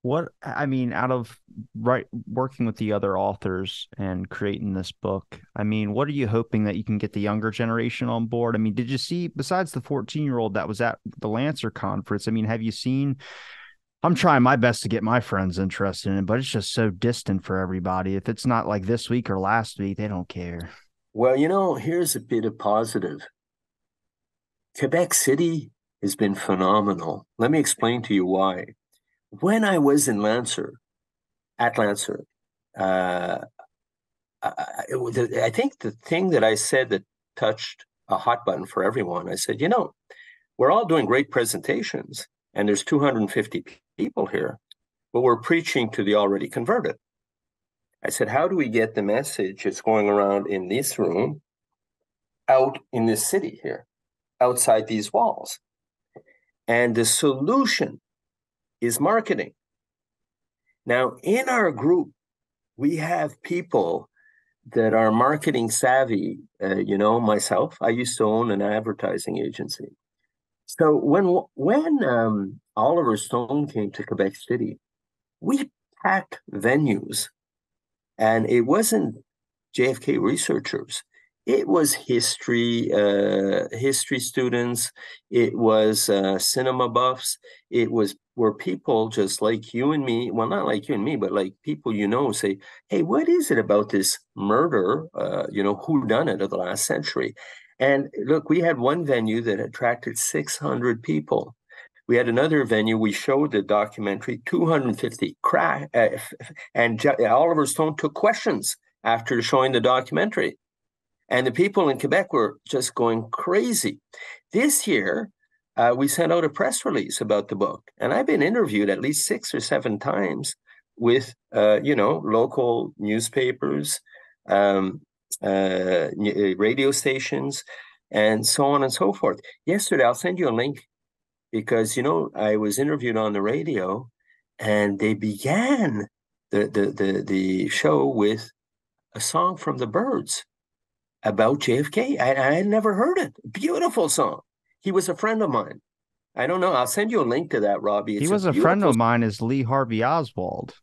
What I mean, out of working with the other authors and creating this book, I mean, what are you hoping that you can get the younger generation on board? I mean, did you see, besides the 14-year-old that was at the Lancer conference, I mean, have you seen? I'm trying my best to get my friends interested in it, but it's just so distant for everybody. If it's not like this week or last week, they don't care. well, here's a bit of positive. Quebec City has been phenomenal. Let me explain to you why. When I was in at Lancer, uh, I think the thing that I said that touched a hot button for everyone, I said, we're all doing great presentations and there's 250 people here, but we're preaching to the already converted. I said, how do we get the message that's going around in this room out in this city here, outside these walls? And the solution is marketing. Now, in our group, we have people that are marketing savvy. Myself, I used to own an advertising agency. So when Oliver Stone came to Quebec City, we packed venues, and it wasn't JFK researchers. It was history students. It was cinema buffs. It was where people just like you and me, well, not like you and me, but like people say, "Hey, what is it about this murder? Who done it of the last century?" And look, we had one venue that attracted 600 people. We had another venue. We showed the documentary, 250 crack, and Oliver Stone took questions after showing the documentary. And the people in Quebec were just going crazy. This year, we sent out a press release about the book. And I've been interviewed at least 6 or 7 times with, local newspapers, um, radio stations, and so on and so forth. Yesterday, I'll send you a link because, I was interviewed on the radio and they began the show with a song from the Byrds about JFK. I had never heard it. Beautiful song. He was a friend of mine. I don't know. I'll send you a link to that, Robbie. He It's a was a friend beautiful. of mine, is Lee Harvey Oswald.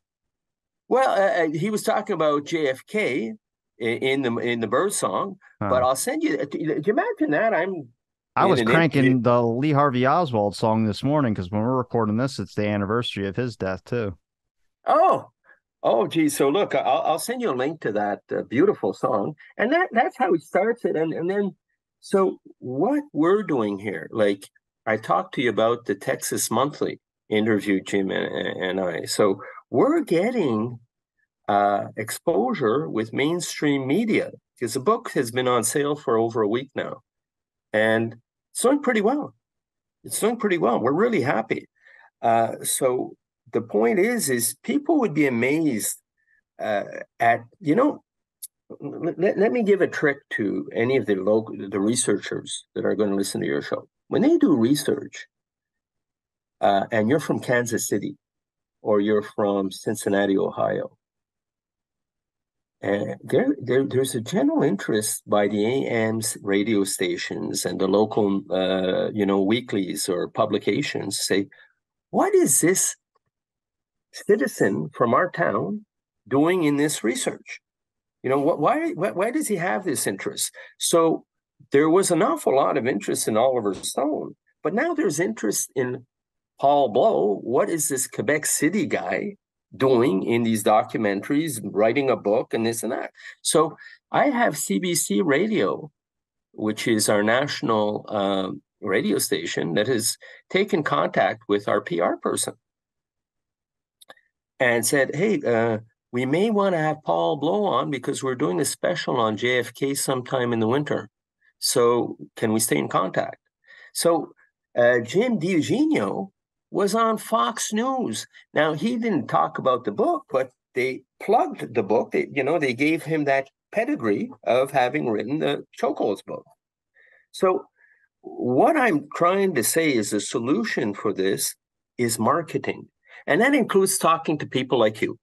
Well, he was talking about JFK in the Bird song, but Huh. I'll send you. Do you imagine that? I'm I in was an interview. cranking the Lee Harvey Oswald song this morning because when we're recording this, it's the anniversary of his death too. Oh, oh, geez. So look, I'll send you a link to that beautiful song, and that's how he starts it. And then, so what we're doing here, like I talked to you about the Texas Monthly interview, Jim and I. So we're getting exposure with mainstream media because the book has been on sale for over a week now, and it's doing pretty well. It's doing pretty well. We're really happy. So the point is people would be amazed uh, at let me give a trick to any of the researchers that are going to listen to your show. When they do research, and you're from Kansas City or you're from Cincinnati, Ohio, and there's a general interest by the AM's radio stations and the local weeklies or publications say, what is this citizen from our town doing in this research? Why does he have this interest? So there was an awful lot of interest in Oliver Stone, but now there's interest in Paul Bleau. What is this Quebec City guy doing in these documentaries, writing a book and this and that? So I have CBC Radio, which is our national radio station, that has taken contact with our PR person and said, hey, we may want to have Paul Bleau on because we're doing a special on JFK sometime in the winter. So can we stay in contact? So Jim DiEugenio was on Fox News. Now, he didn't talk about the book, but they plugged the book. They gave him that pedigree of having written the Chokeholds book. So what I'm trying to say is the solution for this is marketing. And that includes talking to people like you,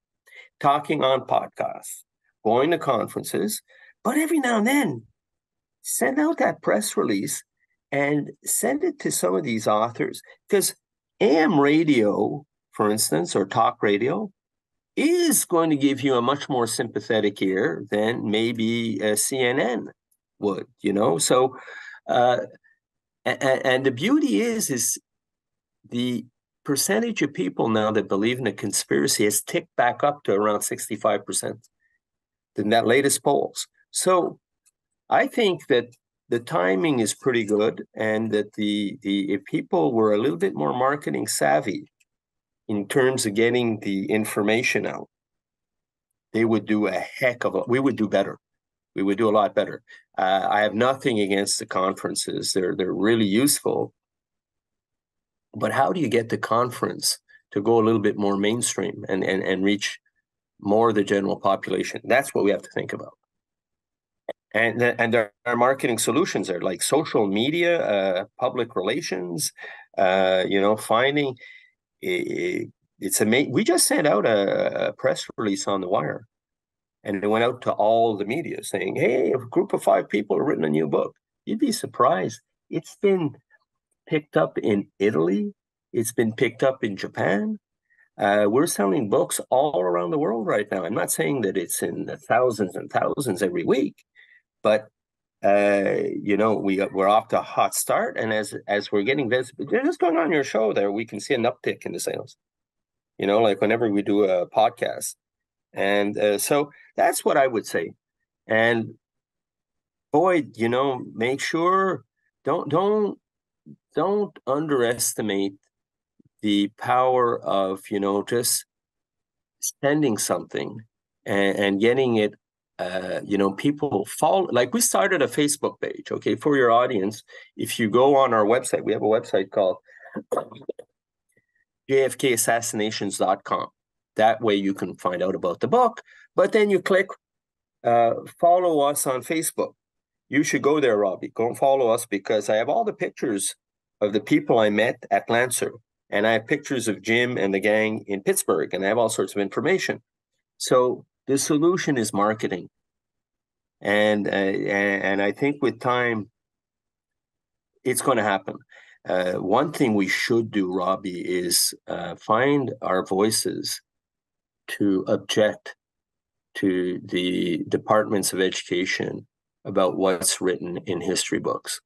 talking on podcasts, going to conferences, but every now and then send out that press release and send it to some of these authors. Because AM radio, for instance, or talk radio, is going to give you a much more sympathetic ear than maybe CNN would, So, and the beauty is the percentage of people now that believe in a conspiracy has ticked back up to around 65% in that latest polls. So I think that the timing is pretty good, and that if people were a little bit more marketing savvy in terms of getting the information out, they would do we would do better. We would do a lot better. I have nothing against the conferences. They're really useful. But how do you get the conference to go a little bit more mainstream and reach more of the general population? That's what we have to think about. And there are marketing solutions there, like social media, public relations, finding it's amazing. We just sent out a press release on the wire, and it went out to all the media saying, hey, a group of 5 people have written a new book. You'd be surprised. It's been picked up in Italy. It's been picked up in Japan. We're selling books all around the world right now. I'm not saying that it's in the thousands and thousands every week, but we're off to a hot start. And as we're getting visible, just going on your show there, we can see an uptick in the sales. Like whenever we do a podcast, and so that's what I would say. And boy, make sure don't underestimate the power of just sending something and getting it. People follow. Like we started a Facebook page. Okay, for your audience, if you go on our website, we have a website called JFK Assassinations.com. That way you can find out about the book. But then you click follow us on Facebook. You should go there, Robbie. Go and follow us because I have all the pictures of the people I met at Lancer. And I have pictures of Jim and the gang in Pittsburgh, and I have all sorts of information. So the solution is marketing. And I think with time, it's going to happen. One thing we should do, Robbie, is find our voices to object to the departments of education about what's written in history books.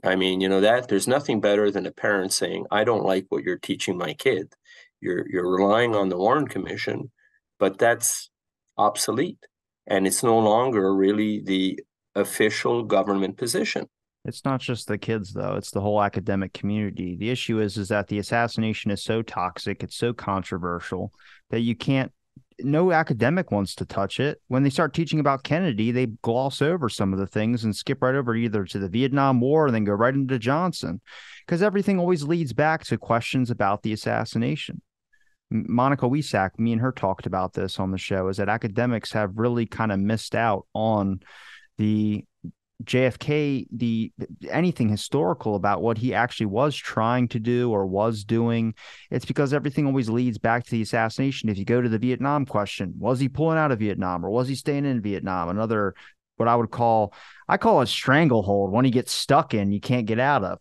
I mean, that there's nothing better than a parent saying, I don't like what you're teaching my kid. You're relying on the Warren Commission, but that's obsolete. And it's no longer really the official government position. It's not just the kids, though. It's the whole academic community. The issue is that the assassination is so toxic, it's so controversial that you can't, no academic wants to touch it. When they start teaching about Kennedy, they gloss over some of the things and skip right over either to the Vietnam War and then go right into Johnson, because everything always leads back to questions about the assassination. Monica Wisak, me and her talked about this on the show, is that academics have really kind of missed out on the JFK, anything historical about what he actually was trying to do or was doing. It's because everything always leads back to the assassination. If you go to the Vietnam question, was he pulling out of Vietnam or was he staying in Vietnam? Another, what I call a stranglehold, when he gets stuck in, you can't get out of.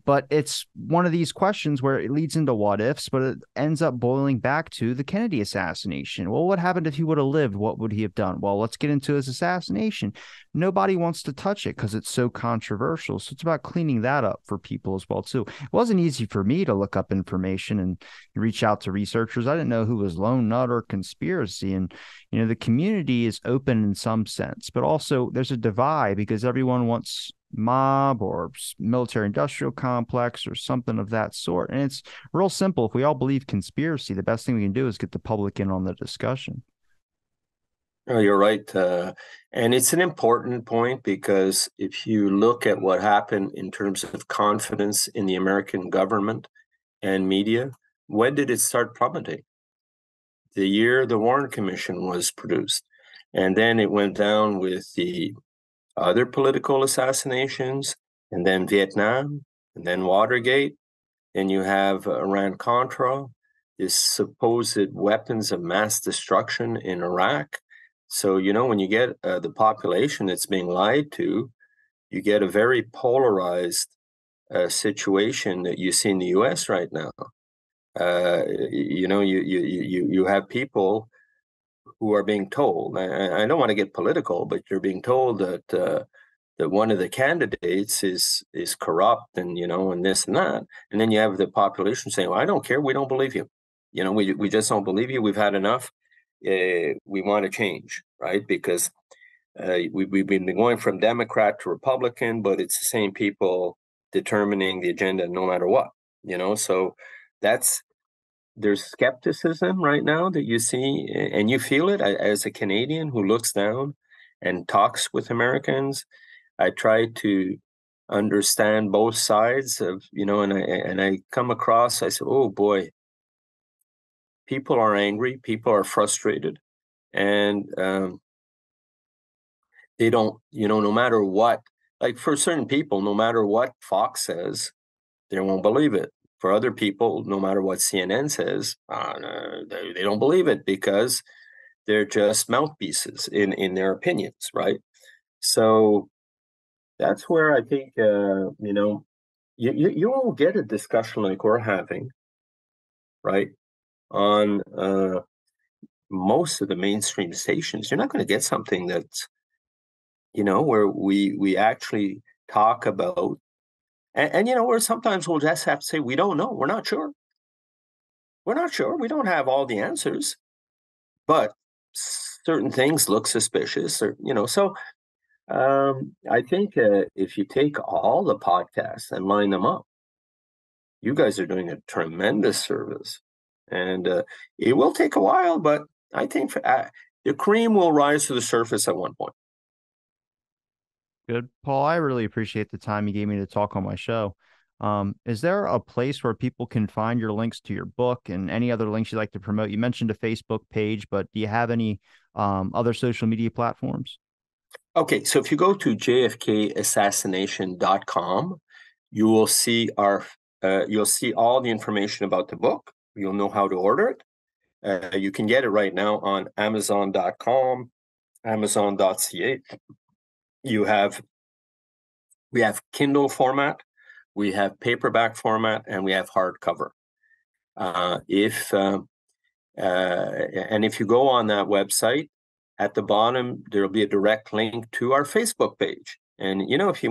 But it's one of these questions where it leads into what ifs, but it ends up boiling back to the Kennedy assassination. Well, what happened if he would have lived? What would he have done? Well, let's get into his assassination. Nobody wants to touch it because it's so controversial. So it's about cleaning that up for people as well, too. It wasn't easy for me to look up information and reach out to researchers. I didn't know who was lone nut or conspiracy. And, the community is open in some sense, but also there's a divide because everyone wants mob or military industrial complex or something of that sort. And it's real simple. If we all believe conspiracy, the best thing we can do is get the public in on the discussion. Oh, you're right. And it's an important point because if you look at what happened in terms of confidence in the American government and media, when did it start plummeting? The year the Warren Commission was produced. And then it went down with the other political assassinations, and then Vietnam, and then Watergate. Then you have Iran-Contra, this supposed weapons of mass destruction in Iraq. So, when you get the population that's being lied to, you get a very polarized situation that you see in the U.S. right now. You have people who are being told. I don't want to get political, but you're being told that one of the candidates is corrupt and and this and that, and then you have the population saying, "Well, I don't care. We don't believe you. We just don't believe you. We've had enough. We want to change, right? Because we've been going from Democrat to Republican, but it's the same people determining the agenda no matter what. So that's there's skepticism right now that you see, and you feel it as a Canadian who looks down and talks with Americans. I try to understand both sides of, and I come across, I say, oh boy, people are angry, people are frustrated, and they don't, no matter what, like for certain people, no matter what Fox says, they won't believe it. For other people, no matter what CNN says, they don't believe it because they're just mouthpieces in their opinions, right? So that's where I think, you won't get a discussion like we're having, right? On most of the mainstream stations. You're not going to get something that's, where we actually talk about, and where sometimes we'll just have to say we don't know, we're not sure, we don't have all the answers, but certain things look suspicious, or so. I think if you take all the podcasts and line them up, you guys are doing a tremendous service, and it will take a while, but I think the cream will rise to the surface at one point. Good, Paul. I really appreciate the time you gave me to talk on my show. Is there a place where people can find your links to your book and any other links you'd like to promote? You mentioned a Facebook page, but do you have any other social media platforms? Okay, so if you go to jfkassassination.com, you will see you'll see all the information about the book. You'll know how to order it. You can get it right now on Amazon.com, Amazon.ca. You have We have Kindle format, we have paperback format, and we have hardcover. If And if you go on that website, at the bottom there'll be a direct link to our Facebook page. And if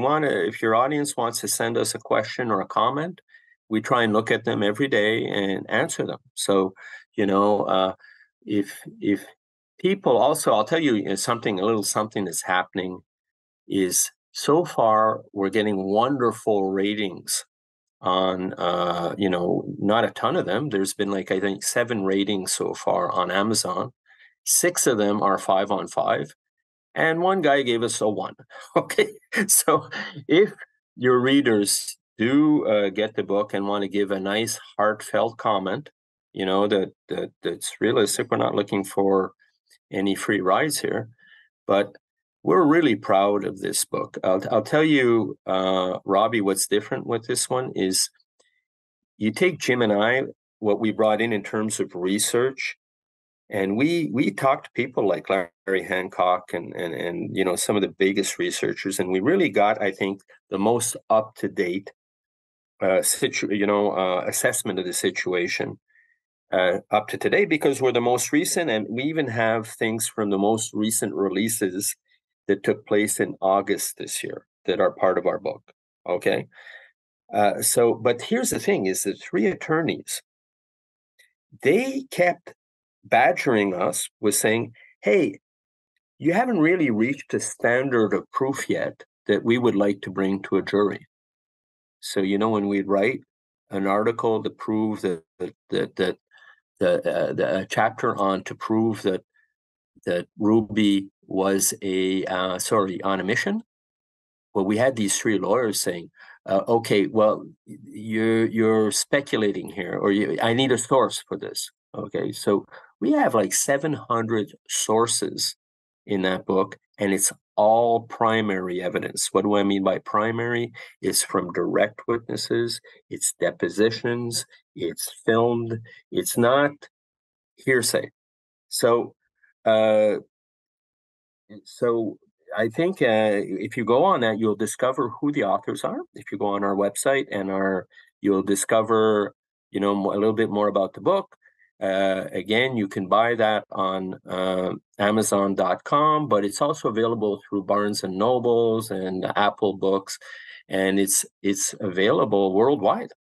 your audience wants to send us a question or a comment, we try and look at them every day and answer them. So, if people also, I'll tell you, something, a little something that's happening is, so far we're getting wonderful ratings on, not a ton of them. There's been, like, I think 7 ratings so far on Amazon. 6 of them are 5 on 5, and one guy gave us a 1. Okay, so if your readers do get the book and want to give a nice heartfelt comment, that's realistic. We're not looking for any free rides here, but we're really proud of this book. I'll tell you, Robbie, what's different with this one is, you take Jim and I, what we brought in terms of research, and we talked to people like Larry Hancock and some of the biggest researchers, and we really got, I think, the most up to date assessment of the situation up to today, because we're the most recent, and we even have things from the most recent releases that took place in August this year that are part of our book. Okay. But here's the thing: is the 3 attorneys, they kept badgering us with saying, "Hey, you haven't really reached a standard of proof yet that we would like to bring to a jury." So, when we'd write an article to prove that a chapter on to prove that Ruby was on a mission. Well, we had these 3 lawyers saying, "Okay, well, you're speculating here, or I need a source for this." Okay, so we have like 700 sources in that book, and it's all primary evidence. What do I mean by primary? It's from direct witnesses, it's depositions, it's filmed, it's not hearsay. So, uh, so I think if you go on that, you'll discover who the authors are. If you go on our website, you'll discover, a little bit more about the book. Again, you can buy that on Amazon.com, but it's also available through Barnes and Nobles and Apple Books, and it's available worldwide.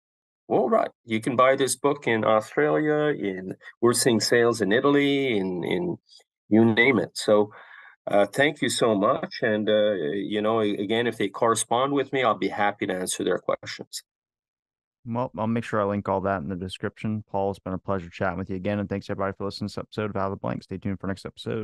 Worldwide, you can buy this book in Australia. We're seeing sales in Italy, in you name it. So thank you so much. And, again, if they correspond with me, I'll be happy to answer their questions. Well, I'll make sure I link all that in the description. Paul, it's been a pleasure chatting with you again. And thanks everybody for listening to this episode of Out of the Blank. Stay tuned for next episode.